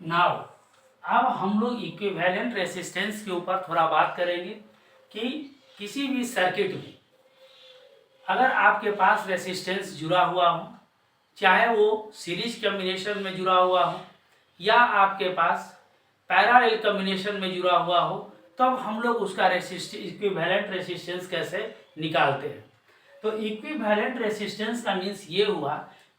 Now अब हम लोग इक्विवेलेंट रेसिस्टेंस के ऊपर थोड़ा बात करेंगे कि किसी भी सर्किट में अगर आपके पास रेसिस्टेंस जुड़ा हुआ हो, चाहे वो सीरीज कॉम्बिनेशन में जुड़ा हुआ हो या आपके पास पैरेलल कॉम्बिनेशन में जुड़ा हुआ हो, तब हम लोग उसका इक्विवेलेंट रेसिस्टेंस कैसे निकालते हैं। तो इक्विवेलेंट रेसिस्टेंस का मीन्स ये हुआ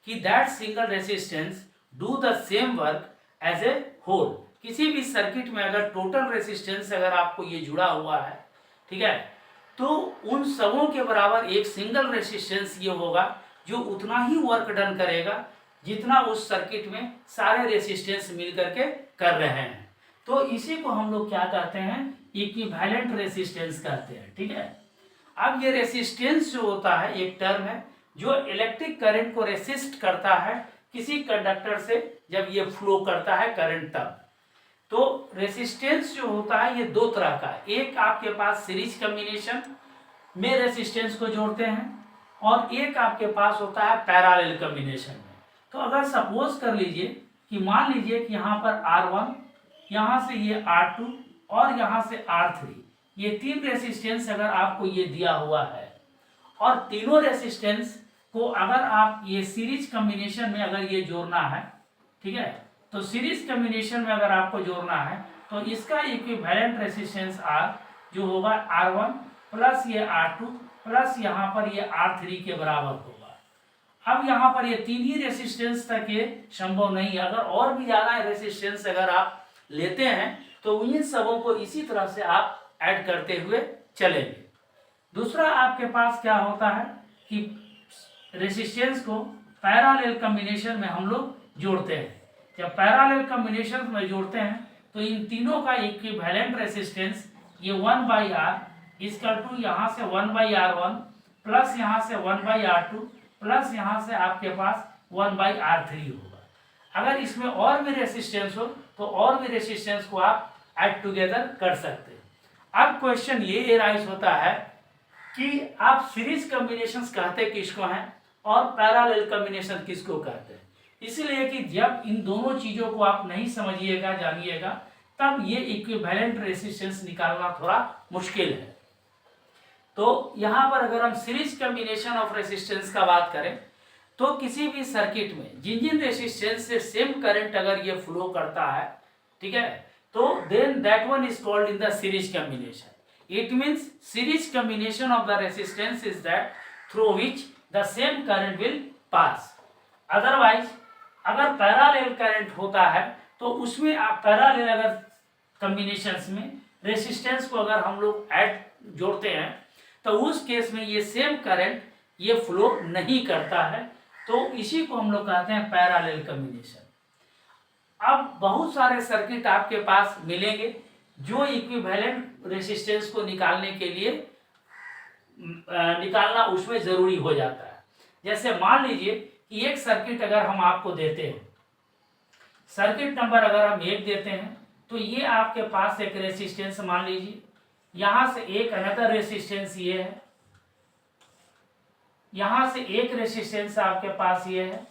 कि that single resistance do the same work as a whole. किसी भी सर्किट में अगर टोटल रेसिस्टेंस अगर आपको ये जुड़ा हुआ है, ठीक है, तो उन सबों के बराबर एक सिंगल रेसिस्टेंस ये होगा जो उतना ही वर्क डन करेगा जितना उस सर्किट में सारे रेसिस्टेंस मिल करके कर रहे हैं। तो इसी को हम लोग क्या कहते हैं, इक्विवेलेंट रेसिस्टेंस कहते हैं। ठीक है, अब ये रेसिस्टेंस जो होता है एक टर्म है जो इलेक्ट्रिक करंट को रेसिस्ट करता है किसी कंडक्टर से जब ये फ्लो करता है करंट तब। तो रेसिस्टेंस जो होता है ये दो तरह का, एक आपके पास सीरीज कॉम्बिनेशन में रेसिस्टेंस को जोड़ते हैं और एक आपके पास होता है पैरेलल कॉम्बिनेशन में। तो अगर सपोज कर लीजिए कि मान लीजिए कि यहाँ पर R1, यहाँ से ये R2 और यहाँ से R3, ये तीन रेसिस्टेंस अगर आपको ये दिया हुआ है और तीनों रेसिस्टेंस को अगर आप ये सीरीज कॉम्बिनेशन में अगर ये जोड़ना है, ठीक है, तो सीरीज कॉम्बिनेशन में अगर आपको जोड़ना है तो इसका इक्विवेलेंट रेसिस्टेंस R जो होगा R1 प्लस ये R2 प्लस यहाँ पर ये R3 के बराबर होगा। अब यहाँ पर ये तीन ही रेसिस्टेंस तक ये संभव नहीं है, अगर और भी ज़्यादा रेसिस्टेंस अगर आप लेते हैं तो इन सबों को इसी तरह से आप ऐड करते हुए चलेंगे। दूसरा आपके पास क्या होता है कि रेसिस्टेंस को पैरेलल कॉम्बिनेशन में हम लोग जोड़ते हैं। जब पैरेलल कॉम्बिनेशन में जोड़ते हैं तो इन तीनों का इक्विवेलेंट रेसिस्टेंस ये 1/R इक्वल टू यहाँ से 1/R1 प्लस यहाँ से 1/R2 प्लस यहाँ से आपके पास 1/R3 होगा। अगर इसमें और भी रेसिस्टेंस हो तो और भी रेसिस्टेंस को आप ऐड टुगेदर कर सकते हैं। अब क्वेश्चन ये राइज होता है कि आप सीरीज कॉम्बिनेशंस कहते किसको हैं और पैरेलल कॉम्बिनेशन किसको कहते हैं। इसलिए कि जब इन दोनों चीज़ों को आप नहीं समझिएगा जानिएगा तब ये इक्विवेलेंट रेसिस्टेंस निकालना थोड़ा मुश्किल है। तो यहाँ पर अगर हम सीरीज कॉम्बिनेशन ऑफ रेसिस्टेंस का बात करें तो किसी भी सर्किट में जिन जिन रेसिस्टेंस से सेम करंट अगर ये फ्लो करता है, ठीक है, तो then that one is called in the series combination. It means series combination of the resistance is that through which the same current will pass. Otherwise अगर पैरेलल करंट होता है तो उसमें आप पैरेलल अगर कॉम्बिनेशंस में रेसिस्टेंस को अगर हम लोग ऐड जोड़ते हैं तो उस केस में ये सेम करंट ये फ्लो नहीं करता है, तो इसी को हम लोग कहते हैं पैरेलल कॉम्बिनेशन। अब बहुत सारे सर्किट आपके पास मिलेंगे जो इक्विवेलेंट रेसिस्टेंस को निकालने के लिए निकालना उसमें ज़रूरी हो जाता है। जैसे मान लीजिए कि एक सर्किट अगर हम आपको देते हैं, सर्किट नंबर अगर हम 1 देते हैं तो ये आपके पास एक रेसिस्टेंस मान लीजिए, यहाँ से एक अनदर रेसिस्टेंस ये है, यहाँ से एक रेसिस्टेंस आपके पास ये है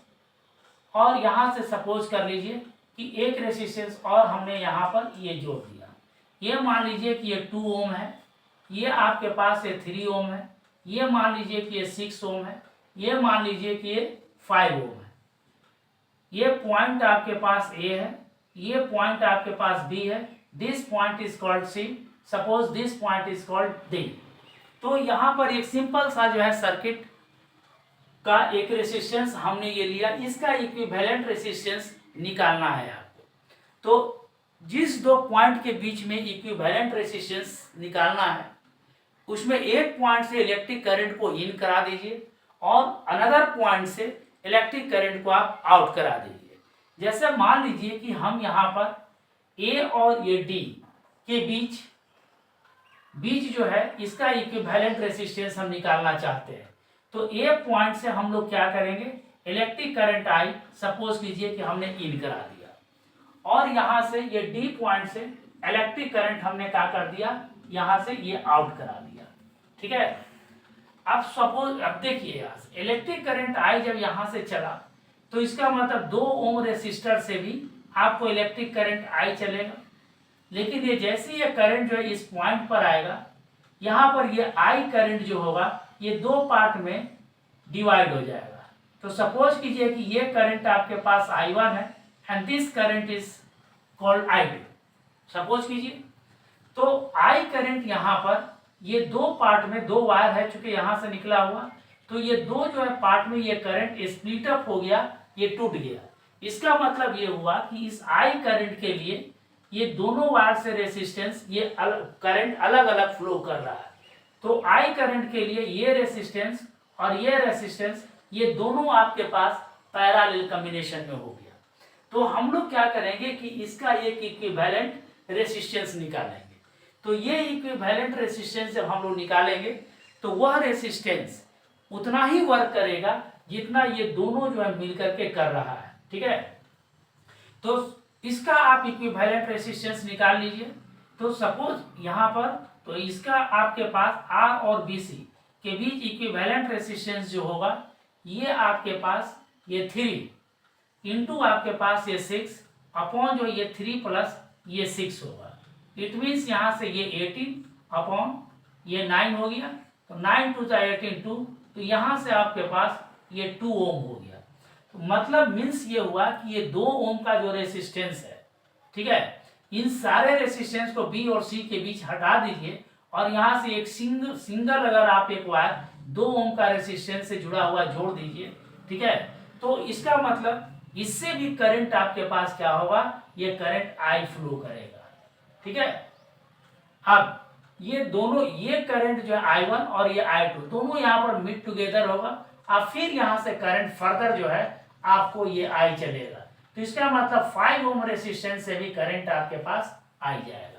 और यहाँ से सपोज कर लीजिए कि एक रेसिस्टेंस और हमने यहाँ पर ये जोड़ दिया। ये मान लीजिए कि ये 2 ओम है, ये आपके पास ये 3 ओम है, ये मान लीजिए कि ये 6 ओम है, ये मान लीजिए कि ये 5 ओम है। ये पॉइंट आपके पास A है, ये पॉइंट आपके पास B है, this point is called C, suppose this point is called D। तो यहाँ पर एक सिंपल सा जो है सर्किट का एक रेसिस्टेंस हमने ये लिया, इसका इक्विवेलेंट रेसिस्टेंस निकालना है आपको। तो जिस दो पॉइंट के बीच में इक्विवेलेंट रेसिस्टेंस निकालना है उसमें एक पॉइंट से इलेक्ट्रिक करंट को इन करा दीजिए और अनदर पॉइंट से इलेक्ट्रिक करंट को आप आउट करा दीजिए। जैसे मान लीजिए कि हम यहाँ पर A और ये D के बीच जो है इसका इक्विवेलेंट रेसिस्टेंस हम निकालना चाहते हैं। तो A पॉइंट से हम लोग क्या करेंगे, इलेक्ट्रिक करंट आई सपोज कीजिए कि हमने इन करा दिया और यहाँ से ये D पॉइंट से इलेक्ट्रिक करंट हमने क्या कर दिया, यहाँ से ये आउट करा दिया। ठीक है, अब सपोज अब देखिए यहाँ से इलेक्ट्रिक करंट आई जब यहाँ से चला तो इसका मतलब 2 ओम रेसिस्टर से भी आपको इलेक्ट्रिक करंट I चलेगा। लेकिन ये जैसे ये करंट जो है इस पॉइंट पर आएगा, यहाँ पर ये I करंट जो होगा ये दो पार्ट में डिवाइड हो जाएगा। तो सपोज कीजिए कि ये करंट आपके पास I1 है and this current is called I2, suppose कीजिए। तो I करंट यहाँ पर ये दो पार्ट में, दो वायर है चूंकि यहाँ से निकला हुआ, तो ये दो जो है पार्ट में ये करंट स्प्लिट अप हो गया, ये टूट गया। इसका मतलब ये हुआ कि इस I करंट के लिए ये दोनों वायर से रेसिस्टेंस, ये करंट अलग अलग फ्लो कर रहा है। तो I करंट के लिए ये रेसिस्टेंस और ये रेसिस्टेंस, ये दोनों आपके पास पैरेलल कॉम्बिनेशन में हो गया। तो हम लोग क्या करेंगे कि इसका एक इक्विवेलेंट रेसिस्टेंस निकालेंगे। तो ये इक्विवेलेंट रेसिस्टेंस जब हम लोग निकालेंगे तो वह रेसिस्टेंस उतना ही वर्क करेगा जितना ये दोनों जो है मिलकर के कर रहा है, ठीक है। तो इसका आप इक्विवेलेंट रेसिस्टेंस निकाल लीजिए। तो सपोज यहाँ पर, तो इसका आपके पास R और BC के बीच इक्विवेलेंट रेसिस्टेंस जो होगा ये आपके पास ये 3 इंटू आपके पास ये 6 अपॉन जो ये 3 प्लस ये 6 होगा। इट मीन्स यहाँ से ये 18 अपॉन ये 9 हो गया। तो 9 टू 18 2, तो यहाँ से आपके पास ये 2 ओम हो गया। तो मतलब मीन्स ये हुआ कि ये 2 ओम का जो रेसिस्टेंस है, ठीक है, इन सारे रेसिस्टेंस को B और C के बीच हटा दीजिए और यहाँ से एक सिंगल अगर आप एक वायर 2 ओम का रेसिस्टेंस से जुड़ा हुआ जोड़ दीजिए, ठीक है। तो इसका मतलब इससे भी करंट आपके पास क्या होगा, ये करंट I फ्लो करेगा, ठीक है। अब ये दोनों, ये करंट जो है I1 और ये I2 दोनों यहाँ पर मिड टुगेदर होगा। अब फिर यहाँ से करंट फर्दर जो है आपको ये I चलेगा। तो इसका मतलब 5 ओम रेसिस्टेंस से भी करंट आपके पास आ जाएगा।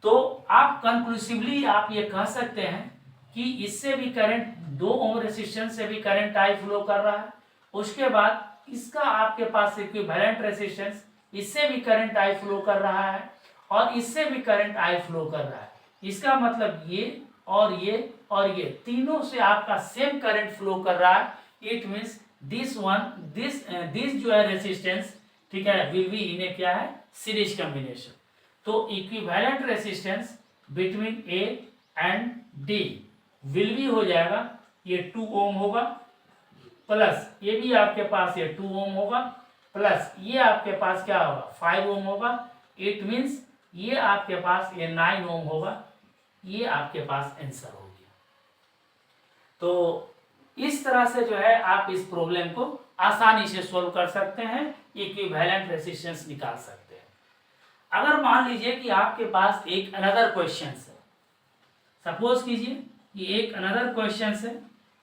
तो आप कंक्लूसिवली आप ये कह सकते हैं कि इससे भी करंट 2 ओम रेसिस्टेंस से भी करंट I फ्लो कर रहा है। उसके बाद इसका आपके पास इक्विवेलेंट रेसिस्टेंस, इससे भी करंट I फ्लो कर रहा है और इससे भी करंट I फ्लो कर रहा है। इसका मतलब ये और ये और ये तीनों से आपका सेम करंट फ्लो कर रहा है। इट मीन्स दिस जो है रेसिस्टेंस, ठीक है, विल बी इन ए क्या है, सीरीज कॉम्बिनेशन। तो equivalent resistance between A and D will be हो जाएगा, ये 2 ओम होगा, प्लस ये भी आपके पास ये 2 ओम होगा, प्लस ये आपके पास क्या होगा 5 ओम होगा। इट मीन्स ये आपके पास ये 9 ओम होगा। ये आपके पास आंसर हो गया। तो इस तरह से जो है आप इस प्रॉब्लम को आसानी से सोल्व कर सकते हैं, इक्विवेलेंट रेसिस्टेंस निकाल सकते हैं। अगर मान लीजिए कि आपके पास एक अनदर क्वेश्चन है, सपोज कीजिए कि एक अनदर क्वेश्चन है,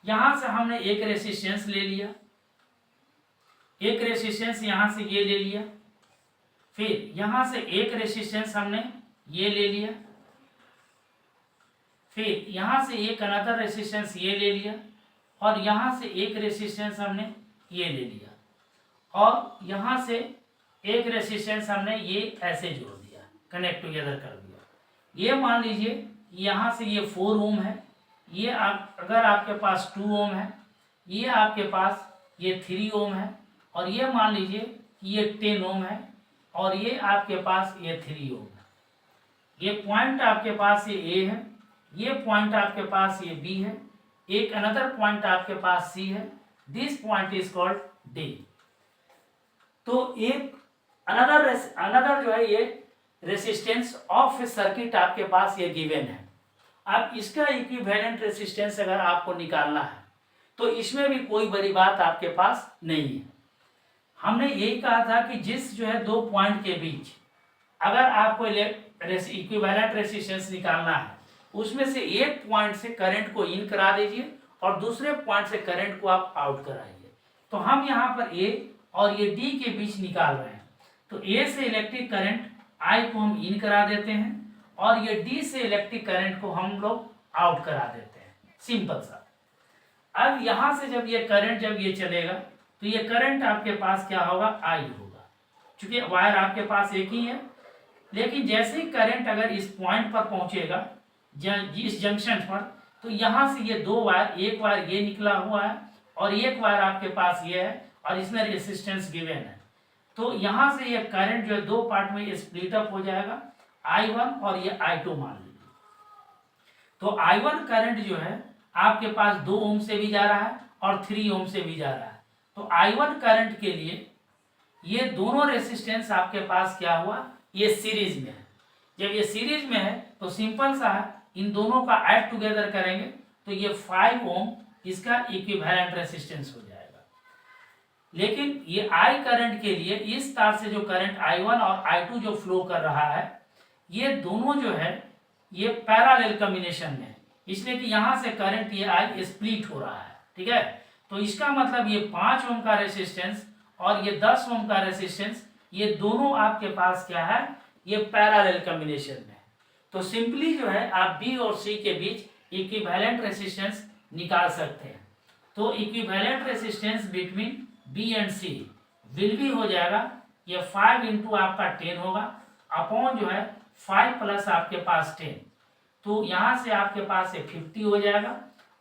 यहां से हमने एक रेसिस्टेंस ले लिया, एक रेसिस्टेंस यहां से ये ले लिया, फिर यहां से एक रेसिस्टेंस हमने ये ले लिया, फिर यहां से एक अनदर रेसिस्टेंस ये ले लिया और यहां से एक रेसिस्टेंस हमने ये ले लिया और यहां से एक रेसिस्टेंस हमने ये ऐसे जोड़ दिया, कनेक्ट टुगेदर कर दिया। ये मान लीजिए यहां से ये 4 ओम है, ये अगर आपके पास 2 ओम है, ये आपके पास ये 3 ओम है और ये मान लीजिए कि ये 10 ओम है और ये आपके पास ये 3 ओम है। ये पॉइंट आपके पास ये A है, ये पॉइंट आपके पास ये B है, एक अनदर पॉइंट आपके पास C है, this point is called D। तो एक अनदर जो है ये रेसिस्टेंस ऑफ सर्किट आपके पास ये गिवन है। अब इसका इक्विवेलेंट रेसिस्टेंस अगर आपको निकालना है तो इसमें भी कोई बड़ी बात आपके पास नहीं है। हमने यही कहा था कि जिस जो है 2 पॉइंट के बीच अगर आपको इक्विवेलेंट रेसिस्टेंस निकालना है, उसमें से एक पॉइंट से करंट को इन करा दीजिए और दूसरे पॉइंट से करंट को आप आउट कराइए। तो हम यहाँ पर A और ये D के बीच निकाल रहे हैं। तो A से इलेक्ट्रिक करंट I को हम इन करा देते हैं और ये D से इलेक्ट्रिक करंट को हम लोग आउट करा देते हैं, सिंपल सा। अब यहाँ से जब ये करंट जब ये चलेगा तो ये करंट आपके पास क्या होगा, I होगा, क्योंकि वायर आपके पास एक ही है। लेकिन जैसे ही करंट अगर इस पॉइंट पर पहुंचेगा, इस जंक्शन पर, तो यहाँ से ये 2 वायर, एक वायर ये निकला हुआ है और एक वायर आपके पास ये है और इसमें रेसिस्टेंस गिवन है। तो यहाँ से ये करंट जो है दो पार्ट में स्प्लिट अप हो जाएगा, I1 और ये I2 मान लीजिए। तो I1 करंट जो है आपके पास 2 ओम से भी जा रहा है और 3 ओम से भी जा रहा है। तो I1 करंट के लिए ये दोनों रेसिस्टेंस आपके पास क्या हुआ, ये सीरीज में है। जब ये सीरीज में है तो सिंपल सा है, इन दोनों का ऐड टुगेदर करेंगे तो ये 5 ओम इसका इक्विवेलेंट रेसिस्टेंस हो जाएगा। लेकिन ये I करंट के लिए इस तार से जो करंट I1 और I2 जो फ्लो कर रहा है, ये दोनों जो है ये पैरेलल कॉम्बिनेशन में है, इसलिए कि यहाँ से करंट ये I स्प्लिट हो रहा है। ठीक है, तो इसका मतलब ये 5 ओम का रेसिस्टेंस और ये 10 ओम का रेसिस्टेंस, ये दोनों आपके पास क्या है, ये पैरेलल कॉम्बिनेशन में। तो सिंपली जो है आप बी और सी के बीच इक्विवेलेंट रेसिस्टेंस निकाल सकते हैं। तो equivalent resistance between B and C will भी हो जाएगा, ये 5 इंटू आपका 10 होगा अपॉन जो है 5 प्लस आपके पास 10, तो यहाँ से आपके पास ये 50 हो जाएगा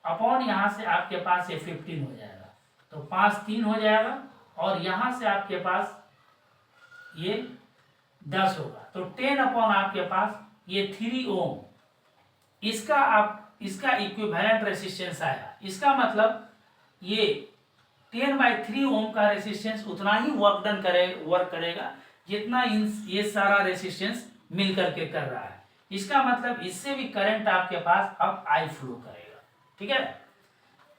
अपॉन यहाँ से आपके पास ये 15 हो जाएगा, तो 5 3 हो जाएगा और यहाँ से आपके पास ये 10 होगा, तो 10 अपॉन आपके पास ये 3 ओम इसका इक्विवेलेंट रेसिस्टेंस आया। इसका मतलब ये 10/3 ओम का रेसिस्टेंस उतना ही वर्क करेगा जितना ये सारा रेसिस्टेंस मिल करके कर रहा है। इसका मतलब इससे भी करंट आपके पास अब I फ्लो करेगा। ठीक है,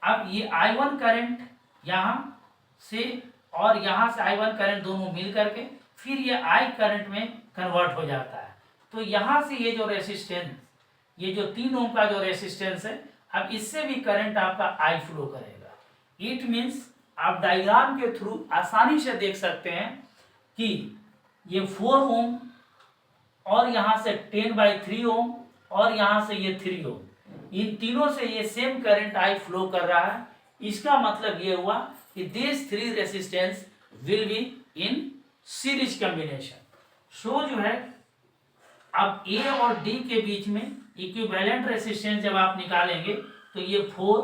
अब ये I1 करंट यहाँ से और यहाँ से I1 करंट दोनों मिल करके फिर ये I करंट में कन्वर्ट हो जाता है। तो यहाँ से ये जो रेसिस्टेंस, ये जो 3 ओम का जो रेसिस्टेंस है, अब इससे भी करंट आपका I फ्लो करेगा। इट मीन्स आप डायग्राम के थ्रू आसानी से देख सकते हैं कि ये 4 ओम और यहाँ से 10/3 ओम और यहाँ से ये 3 ओम, इन तीनों से ये सेम करंट I फ्लो कर रहा है। इसका मतलब ये हुआ कि this 3 resistance will be in series combination. So जो है अब A और D के बीच में इक्विवेलेंट रेसिस्टेंस जब आप निकालेंगे तो ये 4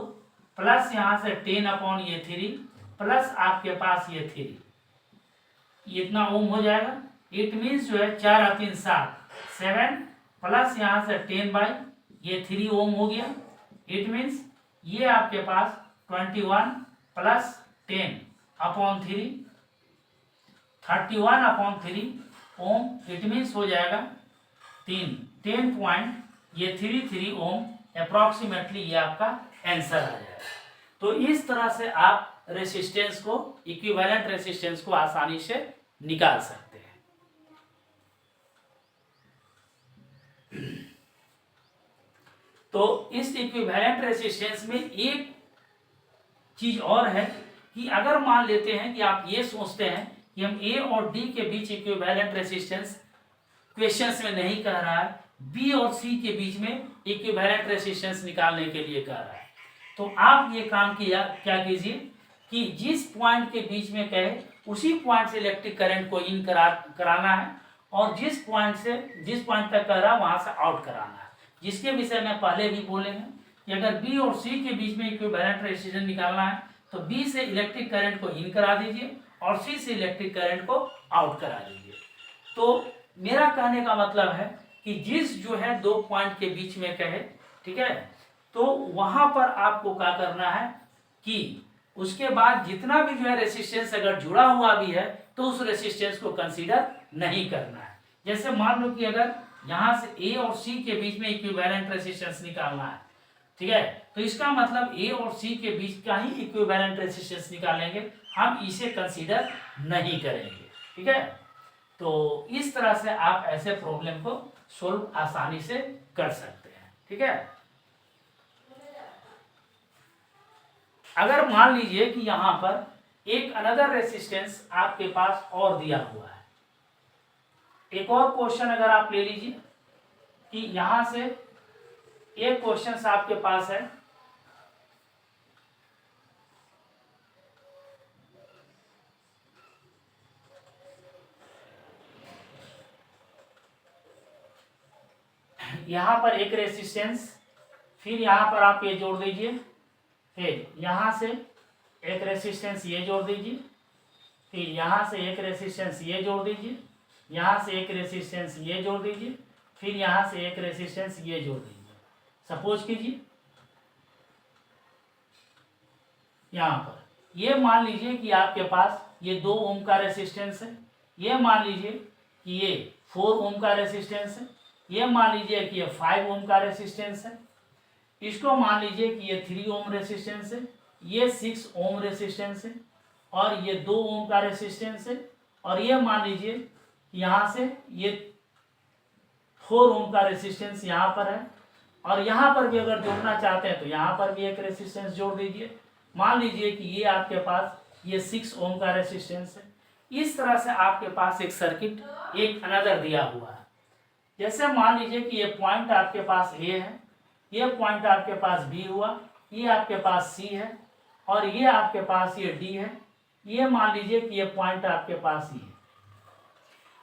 प्लस यहाँ से 10 अपॉन ये 3 प्लस आपके पास ये 3, इतना ओम हो जाएगा। इट मीन्स जो है 4 और 3 7 प्लस यहाँ से 10 ये 3 ओम हो गया। इट मीन्स ये आपके पास 21 plus 10 upon 3 31 upon 3 ohm. It means हो जाएगा 10 पॉइंट ये 33 ओम अप्रॉक्सीमेटली, ये आपका आंसर आ जाएगा। तो इस तरह से आप रेसिस्टेंस को, इक्विवेलेंट रेसिस्टेंस को आसानी से निकाल सकते हैं। तो इस इक्विवेलेंट रेसिस्टेंस में एक चीज और है कि अगर मान लेते हैं कि आप ये सोचते हैं कि हम A और D के बीच इक्विवेलेंट रेसिस्टेंस क्वेश्चंस में नहीं कह रहा है, B और C के बीच में इक्विवेलेंट रेसिस्टेंस निकालने के लिए कह रहा है, तो आप ये काम क्या कीजिए कि जिस पॉइंट के बीच में कहे उसी पॉइंट से इलेक्ट्रिक करंट को इन कराना है और जिस पॉइंट तक कह रहा है वहां से आउट कराना है, जिसके विषय में पहले भी बोले हैं कि अगर B और C के बीच में इक्विवेलेंट रेसिस्टेंस निकालना है तो B से इलेक्ट्रिक करंट को इन करा दीजिए और C से इलेक्ट्रिक करंट को आउट करा दीजिए। तो मेरा कहने का मतलब है कि जिस जो है 2 पॉइंट के बीच में कहे, ठीक है, तो वहां पर आपको क्या करना है कि उसके बाद जितना भी जो है रेसिस्टेंस अगर जुड़ा हुआ भी है तो उस रेसिस्टेंस को कंसीडर नहीं करना है। जैसे मान लो कि अगर यहाँ से A और C के बीच में इक्विवेलेंट रेसिस्टेंस निकालना है, ठीक है, तो इसका मतलब A और C के बीच का ही इक्विवेलेंट रेसिस्टेंस निकालेंगे, हम इसे कंसीडर नहीं करेंगे। ठीक है, तो इस तरह से आप ऐसे प्रॉब्लम को सोल्व आसानी से कर सकते हैं। ठीक है, अगर मान लीजिए कि यहां पर एक अनदर रेसिस्टेंस आपके पास और दिया हुआ है, एक और क्वेश्चन अगर आप ले लीजिए कि यहां से एक क्वेश्चन आपके पास है यहां पर एक रेसिस्टेंस, फिर यहां पर आप ये जोड़ दीजिए, फिर यहां से एक रेसिस्टेंस ये जोड़ दीजिए, तो यहाँ से एक रेसिस्टेंस ये जोड़ दीजिए, यहाँ से एक रेसिस्टेंस ये जोड़ दीजिए, फिर यहाँ से एक रेसिस्टेंस ये जोड़ दीजिए। सपोज कीजिए यहाँ पर ये मान लीजिए कि आपके पास ये 2 ओम का रेसिस्टेंस है, ये मान लीजिए कि ये 4 ओम का रेसिस्टेंस है, ये मान लीजिए कि ये 5 ओम का रेसिस्टेंस है, इसको मान लीजिए कि ये 3 ओम रेसिस्टेंस है, ये 6 ओम रेसिस्टेंस है, और ये 2 ओम का रेसिस्टेंस है, और ये मान लीजिए कि यहाँ से ये 4 ओम का रेसिस्टेंस यहाँ पर है, और यहाँ पर भी अगर जोड़ना चाहते हैं तो यहाँ पर भी एक रेसिस्टेंस जोड़ दीजिए। मान लीजिए कि ये आपके पास ये 6 ओम का रेसिस्टेंस है। इस तरह से आपके पास एक सर्किट एक अनदर दिया हुआ है। जैसे मान लीजिए कि ये पॉइंट आपके पास ए है, ये पॉइंट आपके पास बी हुआ, ये आपके पास सी है, और ये आपके पास ये डी है, ये मान लीजिए कि ये पॉइंट आपके पास ई है।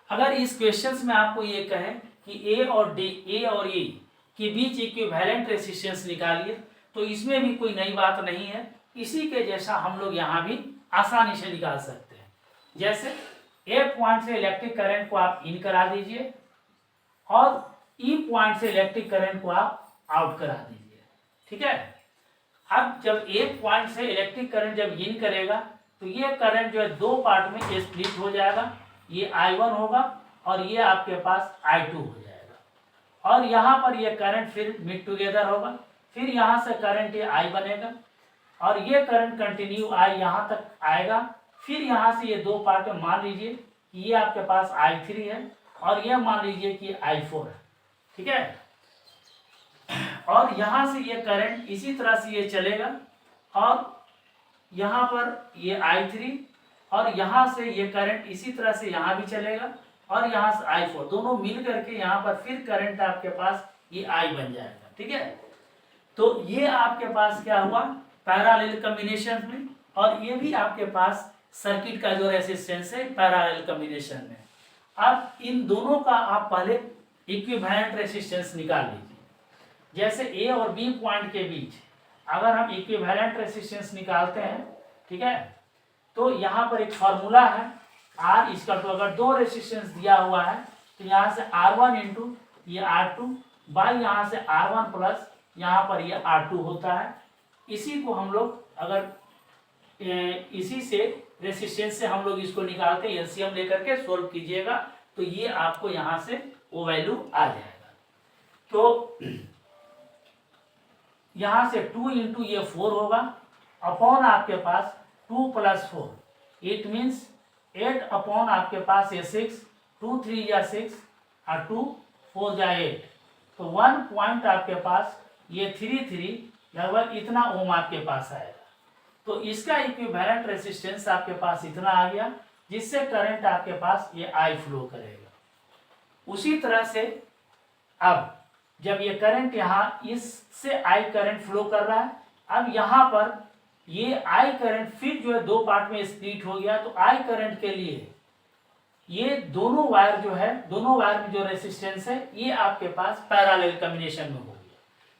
अगर इस क्वेश्चंस में आपको ये कहें कि ए और ए के बीच इक्विवेलेंट रेसिस्टेंस निकालिए, तो इसमें भी कोई नई बात नहीं है, इसी के जैसा हम लोग यहाँ भी आसानी से निकाल सकते हैं। जैसे ए पॉइंट से इलेक्ट्रिक करंट को आप इन करा दीजिए और ई पॉइंट से इलेक्ट्रिक करंट को आप आउट करा दीजिए, ठीक है। अब जब एक पॉइंट से इलेक्ट्रिक करंट जब इन करेगा तो ये करंट जो है 2 पार्ट में स्प्लिट हो जाएगा, ये I1 होगा और ये आपके पास I2 हो जाएगा, और यहाँ पर ये करंट फिर मिड टुगेदर होगा, फिर यहाँ से करंट ये I बनेगा, और ये करंट कंटिन्यू I यहाँ तक आएगा, फिर यहाँ से ये 2 पार्ट में मान लीजिए कि ये आपके पास I3 है और ये मान लीजिए कि I4 है, ठीक है। और यहाँ से ये करंट इसी तरह से ये चलेगा, और यहाँ पर ये I3, और यहाँ से ये करंट इसी तरह से यहाँ भी चलेगा, और यहाँ से I4, दोनों मिल करके यहाँ पर फिर करंट आपके पास ये I बन जाएगा, ठीक है। तो ये आपके पास क्या हुआ पैरेलल कॉम्बिनेशन में, और ये भी आपके पास सर्किट का जो रेजिस्टेंस है पैरेलल कॉम्बिनेशन में। अब इन दोनों का आप पहले इक्विवेलेंट रेजिस्टेंस निकाल लीजिए। जैसे ए और बी पॉइंट के बीच अगर हम इक्विवेलेंट रेजिस्टेंस निकालते हैं, ठीक है, तो यहाँ पर एक फॉर्मूला है आर इसका, तो अगर 2 रेजिस्टेंस दिया हुआ है तो यहाँ से R1 इंटू ये R2 बाई यहाँ से R1 प्लस यहाँ पर ये R2 होता है। इसी को हम लोग अगर इसी से रेजिस्टेंस से हम लोग इसको निकालते हैं, एलसीएम लेकर के सोल्व कीजिएगा तो ये आपको यहाँ से वो वैल्यू आ जाएगा। तो यहाँ से 2 इंटू ये 4 होगा अपॉन आपके पास 2 प्लस 4, इट मीन्स 8 अपॉन आपके पास ये 6, 2 3 या 6 और 2 4 या 8, तो 1 पॉइंट आपके पास ये 3 लगभग इतना ओम आपके पास आएगा। तो इसका इक्विवेलेंट रेजिस्टेंस आपके पास इतना आ गया, जिससे करंट आपके पास ये I फ्लो करेगा। उसी तरह से अब जब ये करंट यहाँ इससे I करंट फ्लो कर रहा है, अब यहाँ पर ये I करंट फिर जो है 2 पार्ट में स्प्लिट हो गया, तो I करंट के लिए ये दोनों वायर जो है, दोनों वायर में जो रेजिस्टेंस है ये आपके पास पैरेलल कॉम्बिनेशन में हो गया।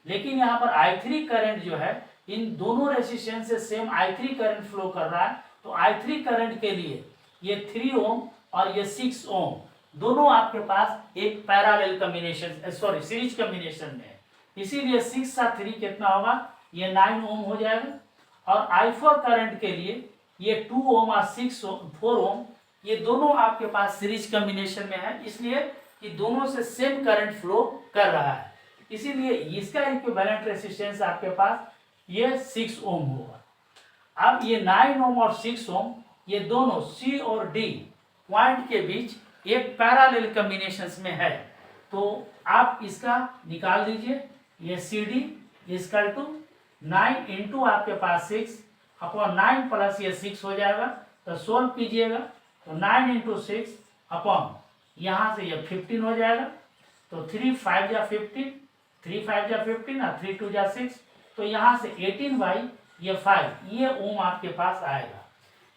लेकिन यहाँ पर I3 करंट जो है इन दोनों रेजिस्टेंस से सेम I3 करंट फ्लो कर रहा है, तो I3 करंट के लिए ये 3 ओम और ये 6 ओम दोनों आपके पास एक पैरेलल कॉम्बिनेशन सीरीज कॉम्बिनेशन में है, इसीलिए 6 सा 3 कितना होगा ये 9 ओम हो जाएगा। और I4 करंट के लिए ये 2 ओम और 4 ओम ये दोनों आपके पास सीरीज कॉम्बिनेशन में है, इसलिए कि दोनों से सेम करंट फ्लो कर रहा है, इसीलिए इसका इक्विवेलेंट रेजिस्टेंस आपके पास ये 6 ओम होगा। अब ये 9 ओम और 6 ओम ये दोनों C और D पॉइंट के बीच एक पैरेलल कॉम्बिनेशंस में है, तो आप इसका निकाल दीजिए। ये CD इक्वल टू 9 इंटू आपके पास 6 अपॉन 9 प्लस ये 6 हो जाएगा, तो सोल्व कीजिएगा तो 9 इंटू 6 अपॉन यहाँ से ये 15 हो जाएगा, तो 3 5 या 15, 3 5 या 15 और 3 2 या 6, तो यहाँ से 18 बाई ये 5 ये ओम आपके पास आएगा।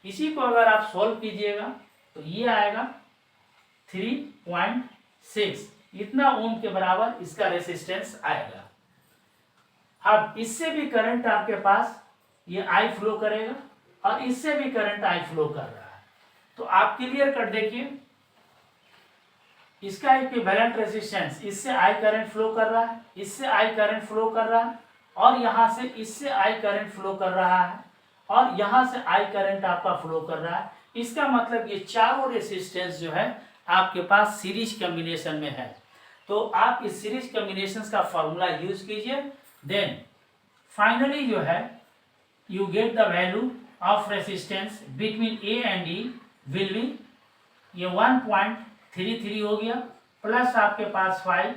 इसी को अगर आप सोल्व कीजिएगा तो ये आएगा 3.6, इतना ओम के बराबर इसका रेजिस्टेंस आएगा। अब इससे भी करंट आपके पास ये I फ्लो करेगा और इससे भी करंट I फ्लो कर रहा है, तो आप क्लियर कट देखिए, इसका इक्विवेलेंट रेजिस्टेंस, इससे आई करंट फ्लो कर रहा है, इससे आई करंट फ्लो कर रहा है, और यहाँ से इससे आई करंट फ्लो कर रहा है, और यहाँ से आई करंट आपका फ्लो कर रहा है। इसका मतलब ये चारों रेसिस्टेंस जो है आपके पास सीरीज कॉम्बिनेशन में है। तो आप इस सीरीज कॉम्बिनेशन का फॉर्मूला यूज कीजिए, देन फाइनली जो है you get the value of resistance between A and E will be, ये 1.33 हो गया, प्लस आपके पास 5,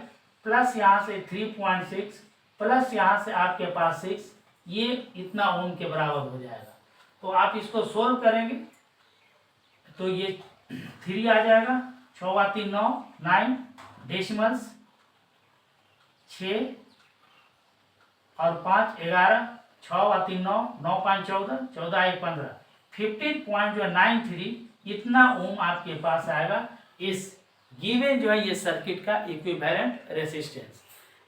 प्लस यहाँ से 3.6, प्लस यहाँ से आपके पास 6, ये इतना ओम के बराबर हो जाएगा। तो आप इसको सोल्व करेंगे तो ये 3 आ जाएगा, 6 3 9, 9 डेसिमल्स, 6 और 5 11, 6 3 9, 9 5 14, 14 1 15, 15.93 इतना ओम आपके पास आएगा इस गिवन जो है ये सर्किट का इक्विवेलेंट रेसिस्टेंस।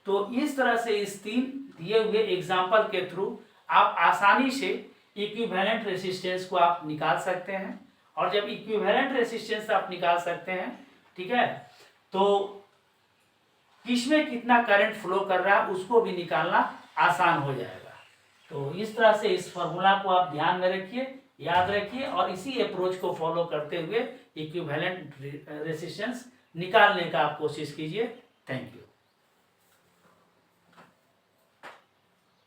तो इस तरह से इस 3 दिए हुए एग्जाम्पल के थ्रू आप आसानी से इक्विवेलेंट रेसिस्टेंस को आप निकाल सकते हैं। और जब इक्विवेलेंट रेसिस्टेंस आप निकाल सकते हैं, ठीक है, तो किसमें कितना करंट फ्लो कर रहा है उसको भी निकालना आसान हो जाएगा। तो इस तरह से इस फॉर्मूला को आप ध्यान में रखिए, याद रखिए, और इसी अप्रोच को फॉलो करते हुए इक्विवेलेंट रेसिस्टेंस निकालने का आप कोशिश कीजिए। Thank you.